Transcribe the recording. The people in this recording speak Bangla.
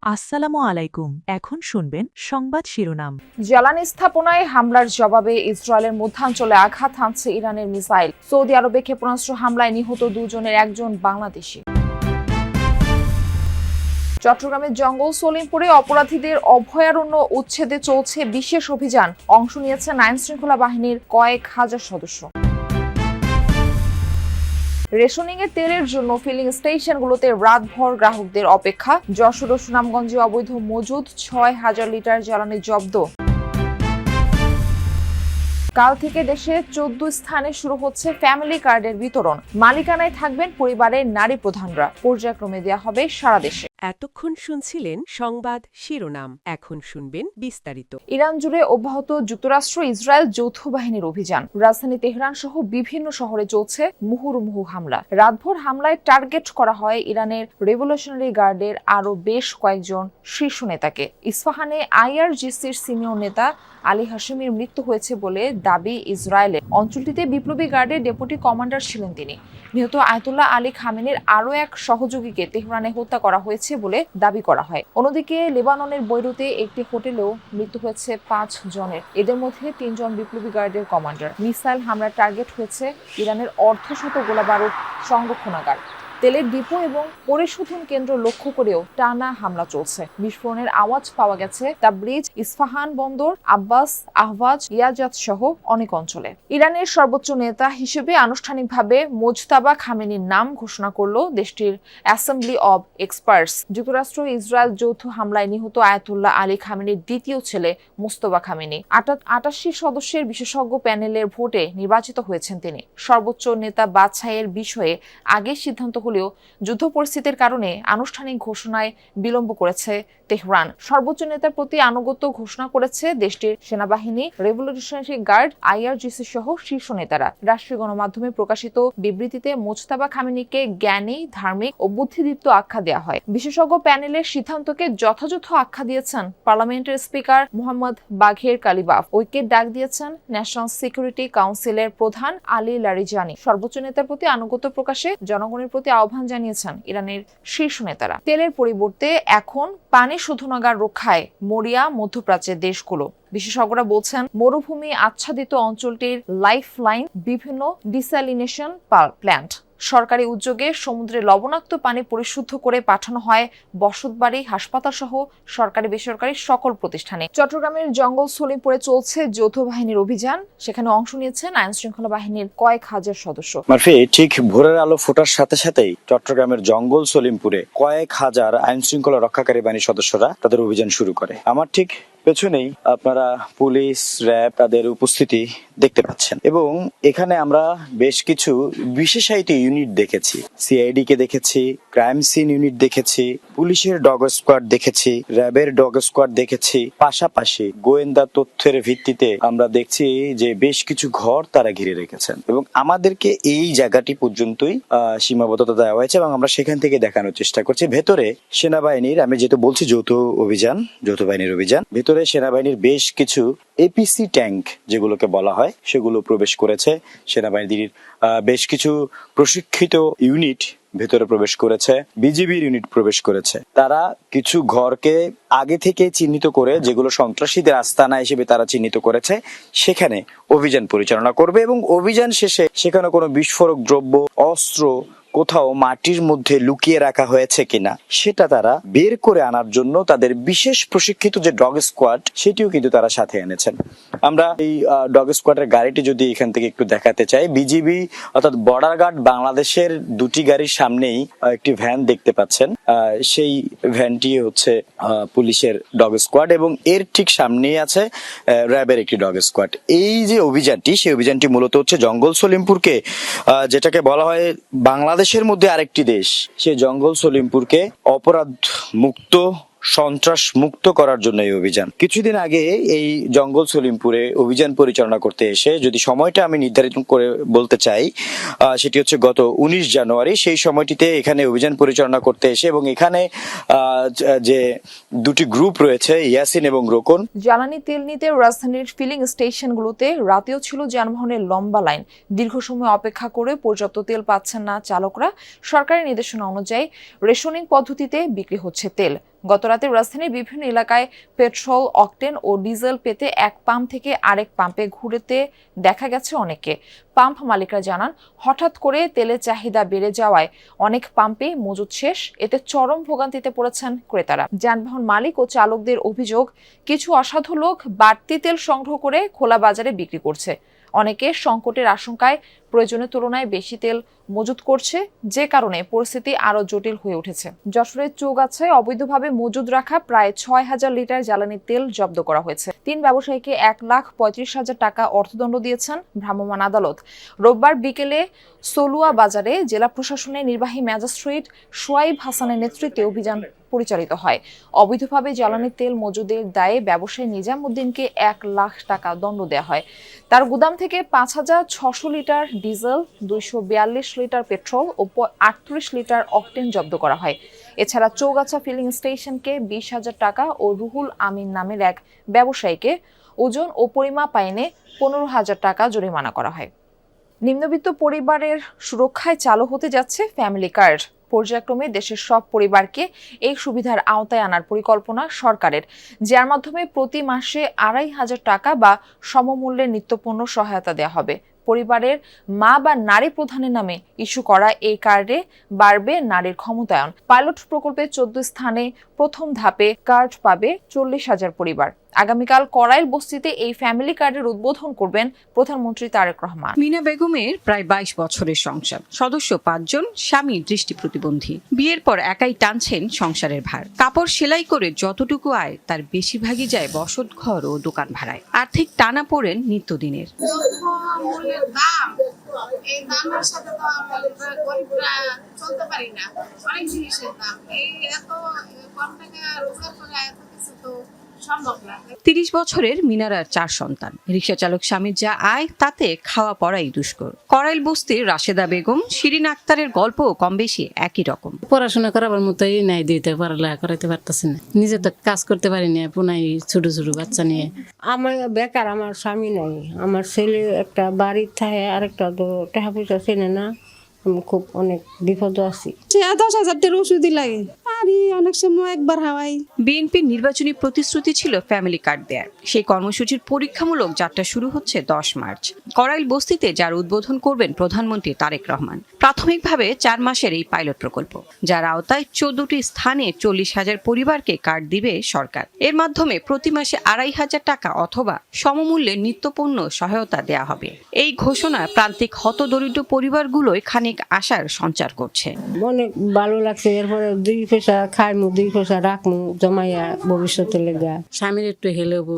আসসালামু আলাইকুম। এখন শুনবেন সংবাদ শিরোনাম। জ্বালানি স্থাপনায় হামলার জবাবে ইসরায়েলের মধ্যাঞ্চলে আঘাত হানছে ইরানের মিসাইল। সৌদি আরবে ক্ষেপণাস্ত্র হামলায় নিহত দুজনের একজন বাংলাদেশি। চট্টগ্রামের জঙ্গল সলিমপুরে অপরাধীদের অভয়ারণ্য উচ্ছেদে চলছে বিশেষ অভিযান। অংশ নিয়েছেন আইনশৃঙ্খলা বাহিনীর কয়েক হাজার সদস্য। রেশনিংয়ের তেলের জন্য ফিলিং স্টেশনগুলোতে রাতভর গ্রাহকদের অপেক্ষা। যশোর ও সুনামগঞ্জে অবৈধ মজুদ ৬,০০০ লিটার জ্বালানি জব্দ। কাল থেকে দেশে ১৪ স্থানে শুরু হচ্ছে ফ্যামিলি কার্ডের বিতরণ। মালিকানায় থাকবেন পরিবারের নারী প্রধানরা। পর্যায়ক্রমে দেওয়া হবে সারা দেশে। এতক্ষণ শুনছিলেন সংবাদ শিরোনাম। এখন শুনবেন বিস্তারিত। ইরান জুড়ে অব্যাহত যুক্তরাষ্ট্র ইসরায়েল যৌথ বাহিনীর অভিযান। রাজধানী তেহরান সহ বিভিন্ন শহরে চলছে মুহুর্মুহু হামলা। রাতভর হামলায় টার্গেট করা হয় ইরানের রেভলিউশনারি গার্ডের আরও বেশ কয়েকজন শীর্ষ নেতাকে। ইস্পাহানে আইআরজিসির সিনিয়র নেতা আলী হাশেমির মৃত্যু হয়েছে বলে দাবি ইসরায়েলের। অঞ্চলটিতে বিপ্লবী গার্ডের ডেপুটি কমান্ডার ছিলেন তিনি। নিহত আয়াতুল্লাহ আলী খামেনির আরও এক সহযোগীকে তেহরানে হত্যা করা হয়েছে বলে দাবি করা হয়। অন্যদিকে লেবাননের বৈরুতে একটি হোটেলেও মৃত্যু হয়েছে ৫ জনের। এদের মধ্যে ৩ জন বিপ্লবী গার্ডের কমান্ডার। মিসাইল হামলার টার্গেট হয়েছে ইরানের অর্ধশত গোলাবারুদ সংরক্ষণাগার, তেলের ডিপো এবং পরিশোধন কেন্দ্র লক্ষ্য করেও টানা হামলা চলছে। বিস্ফোরণের আওয়াজ পাওয়া গেছে তাবরিজ, ইস্পাহান বন্দর, আব্বাস, আহওয়াজ, ইয়াজাত সহ অনেক অঞ্চলে। ইরানের সর্বোচ্চ নেতা হিসেবে আনুষ্ঠানিকভাবে মোজতাবা খামেনির নাম ঘোষণা করল দেশটির অ্যাসেম্বলি অব এক্সপার্টস। যুক্তরাষ্ট্র ইসরায়েল যৌথ হামলায় নিহত আয়াতুল্লাহ আলী খামেনির দ্বিতীয় ছেলে মোস্তফা খামেনি ৮৮ সদস্যের বিশেষজ্ঞ প্যানেলের ভোটে নির্বাচিত হয়েছেন তিনি। সর্বোচ্চ নেতা বাছাইয়ের বিষয়ে আগে সিদ্ধান্ত হলেও যুদ্ধ পরিস্থিতির কারণে আনুষ্ঠানিক ঘোষণায় বিলম্ব করেছে তেহরান। সর্বোচ্চ নেতার প্রতি আনুগত্য ঘোষণা করেছে দেশটির সেনাবাহিনী, রেভলিউশনারি গার্ড, আইআরজিসি সহ শীর্ষ নেতারা। রাষ্ট্রীয় গণমাধ্যমে প্রকাশিত বিবৃতিতে মোজতাবা খামেনিকে জ্ঞানী, ধার্মিক ও বুদ্ধিদীপ্ত আখ্যা দেওয়া হয়। বিশেষজ্ঞ প্যানেলের সিদ্ধান্তকে যথাযথ আখ্যা দিয়েছেন পার্লামেন্টের স্পিকার মোহাম্মদ বাঘের কালিবাফ। ঐক্যের ডাক দিয়েছেন ন্যাশনাল সিকিউরিটি কাউন্সিলের প্রধান আলী লারিজানি। সর্বোচ্চ নেতার প্রতি আনুগত্য প্রকাশে জনগণের প্রতি আহ্বান জানিয়েছেন ইরানের শীর্ষ নেতারা। তেলের পরিবর্তে এখন পানি শোধনাগার রক্ষায় মরিয়া মধ্যপ্রাচ্যের দেশগুলো। বিশেষজ্ঞরা বলছেন মরুভূমি আচ্ছাদিত অঞ্চলটির লাইফ লাইন বিভিন্ন ডিস্যালিনেশন প্ল্যান্ট। সরকারি উদ্যোগে সমুদ্রে লবণাক্ত পানি পরিশুদ্ধ করে পাঠানো হয় বসতবাড়ি, হাসপাতাল সহ সরকারি বেসরকারি সকল প্রতিষ্ঠানে। চট্টগ্রামের জঙ্গল সলিমপুরে চলছে যৌথ বাহিনীর অভিযান। সেখানে অংশ নিয়েছেন আইনশৃঙ্খলা বাহিনীর কয়েক হাজার সদস্য। মারফি, ঠিক ভোরের আলো ফোটার সাথে সাথেই চট্টগ্রামের জঙ্গল সলিমপুরে কয়েক হাজার আইনশৃঙ্খলা রক্ষাকারী বাহিনীর সদস্যরা তাদের অভিযান শুরু করে। আমার ঠিক পেছনেই আপনারা পুলিশ, র্যাব তাদের উপস্থিতি দেখতে পাচ্ছেন এবং এখানে আমরা বেশ কিছু বিশেষায়িত ইউনিট দেখেছি। সিআইডি কে দেখেছি, ক্রাইম সিন ইউনিট দেখেছি, পুলিশের ডগ স্কোয়াড দেখেছি, র্যাবের ডগ স্কোয়াড দেখেছি। পাশাপাশি গোয়েন্দা তথ্যের ভিত্তিতে আমরা দেখছি যে বেশ কিছু ঘর তারা ঘিরে রেখেছেন এবং আমাদেরকে এই জায়গাটি পর্যন্তই সীমাবদ্ধতা দেওয়া হয়েছে এবং আমরা সেখান থেকে দেখানোর চেষ্টা করছি। ভেতরে সেনাবাহিনীর, আমি যেটা বলছি যৌথ বাহিনীর অভিযান, ভেতরে সেনাবাহিনীর বেশ কিছু এপিসি ট্যাঙ্ক যেগুলোকে বলা হয় সেগুলো প্রবেশ করেছে। সেনাবাহিনীর বেশ কিছু প্রশিক্ষিত ইউনিট ভেতরে প্রবেশ করেছে, বিজিবির ইউনিট প্রবেশ করেছে। তারা কিছু ঘরকে আগে থেকে চিহ্নিত করে, যেগুলো সন্ত্রাসীদের আস্তানা হিসেবে তারা চিহ্নিত করেছে, সেখানে অভিযান পরিচালনা করবে এবং অভিযান শেষে সেখানে কোনো বিস্ফোরক দ্রব্য, অস্ত্র কোথাও মাটির মধ্যে লুকিয়ে রাখা হয়েছে কিনা সেটা তারা বের করে আনার জন্য তাদের বিশেষ প্রশিক্ষিত যে ডগ স্কোয়াড সেটিও কিন্তু তারা সাথে এনেছেন। আমরা এই ডগ স্কোয়াডের গাড়িটি যদি এখান থেকে একটু দেখাতে চাই, বিজিবি অর্থাৎ বর্ডার গার্ড বাংলাদেশের দুটি গাড়ির সামনেই একটি ভ্যান দেখতে পাচ্ছেন। সেই ভ্যানটি হচ্ছে পুলিশের ডগ স্কোয়াড এবং এর ঠিক সামনেই আছে র্যাবের একটি ডগ স্কোয়াড। এই যে অভিযানটি, সেই অভিযানটি মূলত হচ্ছে জঙ্গল সলিমপুরকে, যেটাকে বলা হয় বাংলাদেশের মধ্যে আরেকটি দেশ, সেই জঙ্গল সলিমপুরকে অপরাধ মুক্ত, সন্ত্রাস মুক্ত করার জন্য এই অভিযান। কিছুদিন আগে এই জঙ্গল সলিমপুরে অভিযান পরিচালনা করতে এসে, যদি সময়টা আমি নির্ধারিত করে বলতে চাই, সেটি হচ্ছে গত 19 জানুয়ারি। সেই সময়টিতে এখানে অভিযান পরিচালনা করতে এসে এবং এখানে যে দুটি গ্রুপ রয়েছে, ইয়াসিন এবং রোকন, জ্বালানি তেল নিতে রাজধানীর ফিলিং স্টেশনগুলোতে রাতেও ছিল যানবাহনের লম্বা লাইন। দীর্ঘ সময় অপেক্ষা করে পর্যাপ্ত তেল পাচ্ছেন না চালকরা। সরকারি নির্দেশনা অনুযায়ী রেশনিং পদ্ধতিতে বিক্রি হচ্ছে তেল। গতরাতে রাজধানীর বিভিন্ন এলাকায় পেট্রোল, অকটেন ও ডিজেল পেতে এক পাম্প থেকে আরেক পাম্পে ঘুরতে দেখা গেছে অনেকে। পাম্প মালিকরা জানান, হঠাৎ করে তেলের চাহিদা বেড়ে যাওয়ায় অনেক পাম্পে মজুদ শেষ। এতে চরম ভোগান্তিতে পড়েছেন ক্রেতারা। যানবাহন মালিক ও চালকদের অভিযোগ, কিছু অসাধু লোক বাড়তি তেল সংগ্রহ করে খোলা বাজারে বিক্রি করছে। অনেকে সংকটের আশঙ্কায় প্রয়োজনের তুলনায় বেশি তেল মজুত করছে, যে কারণে পরিস্থিতি আরো জটিল হয়ে উঠেছে। যশোরের চৌগাছায় অবৈধভাবে মজুদ রাখা প্রায় 6,000 লিটার জ্বালানি তেল জব্দ করা হয়েছে। 3 ব্যবসায়ীকে 1,35,000 টাকা অর্থদণ্ড দিয়েছেন ভ্রাম্যমাণ আদালত। রোববার বিকেলে সলুয়া বাজারে জেলা প্রশাসনের নির্বাহী ম্যাজিস্ট্রেট সোয়াইব হাসানের নেতৃত্বে অভিযান পরিচালিত হয়। অবৈধভাবে জ্বালানি তেল মজুদের দায়ে ব্যবসায়ী নিজামুদ্দিনকে 1 লাখ টাকা দণ্ড দেওয়া হয়। তার গুদাম থেকে 5,600 লিটার ডিজেল, 242 লিটার পেট্রোল ও 38 লিটার অকটেন জব্দ করা হয়। এছাড়া চৌগাছা ফিলিং স্টেশনকে 20,000 টাকা ও রুহুল আমিন নামের এক ব্যবসায়ীকে ওজন ও পরিমাপ আইনে 15,000 টাকা জরিমানা করা হয়। নিম্নবিত্ত পরিবারের সুরক্ষায় চালু হতে যাচ্ছে ফ্যামিলি কার্ড। পর্যায়ক্রমে দেশের সব পরিবারকে এই সুবিধার আওতায় আনার পরিকল্পনা সরকারের, যার মাধ্যমে প্রতি মাসে 2,500 টাকা বা সমমূল্যের নিত্যপণ্য সহায়তা দেওয়া হবে। পরিবারের মা বা নারী প্রধানের নামে ইস্যু করা এই কার্ডে বাড়বে নারীর ক্ষমতায়ন। পাইলট প্রকল্পে 14 স্থানে প্রথম ধাপে কার্ড পাবে 40,000 পরিবার। আগামীকাল করাইল বস্তিতে এই ফ্যামিলি কার্ডের উদ্বোধন করবেন প্রধানমন্ত্রী তারেক রহমান। মিনা বেগমের প্রায় 22 বছরের সংসার, সদস্য 5 জন, স্বামী দৃষ্টি প্রতিবন্ধী। বিয়ের পর একাই টানছেন সংসারের ভার। কাপড় সেলাই করে যতটুকু আয় তার বেশিরভাগই যায় বসত ঘর ও দোকান ভাড়ায়। আর্থিক টানা পড়েন নিত্যদিনের। এই দামের সাথে তো আমাদের গরিবরা চলতে পারি না। অনেক জিনিসের দাম, এই এত কম টাকা রোজগার করে এত কিছু তো সম্ভব না। 30 বছরের মিনারার 4 সন্তান। রিকশা চালক স্বামীর যা আয় তাতে খাওয়া পড়াই দুষ্কর। করাইল বস্তির রাশেদা বেগম, শিরিন আক্তারের গল্প কম বেশি একই রকম। পড়াশোনা করাবার মতোই নাই, দিতে পড়ালেখা করাইতে পারতেছি না, নিজে তো কাজ করতে পারি না, পুনাই ছোট ছোট বাচ্চা নিয়ে। আমার বেকার, আমার স্বামী নাই, আমার ছেলে একটা বাড়ির থাকে, আরেকটা তো টাকা পয়সা চেনে না। আমি খুব অনেক বিপদ আছি। 10,000 টাকার ওষুধই লাগে, আর অনেক সময় একবার হাওয়াই। বিএনপির নির্বাচনী প্রতিশ্রুতি ছিল ফ্যামিলি কার্ড দেয়ার। সেই কর্মসূচির পরীক্ষামূলক যাত্রা শুরু হচ্ছে 10 মার্চ। করাইল বস্তিতে যার উদ্বোধন করবেন প্রধানমন্ত্রী তারেক রহমান। প্রাথমিকভাবে 4 মাসের এই পাইলট প্রকল্প, যার আওতায় 14টি স্থানে 40,000 পরিবারকে কার্ড দিবে সরকার। এর মাধ্যমে প্রতি মাসে 2,500 টাকা অথবা সমমূল্যে নিত্যপণ্য সহায়তা দেয়া হবে। এই ঘোষণা প্রান্তিক হতদরিদ্র পরিবারগুলোয় খানিক আশার সঞ্চার করছে। অনেক ভালো লাগছে। এরপরে 2 পয়সা খাইমু, 2 পয়সা রাখমু জমাইয়া ভবিষ্যতে লেগা। স্বামীর একটু হেলেবো।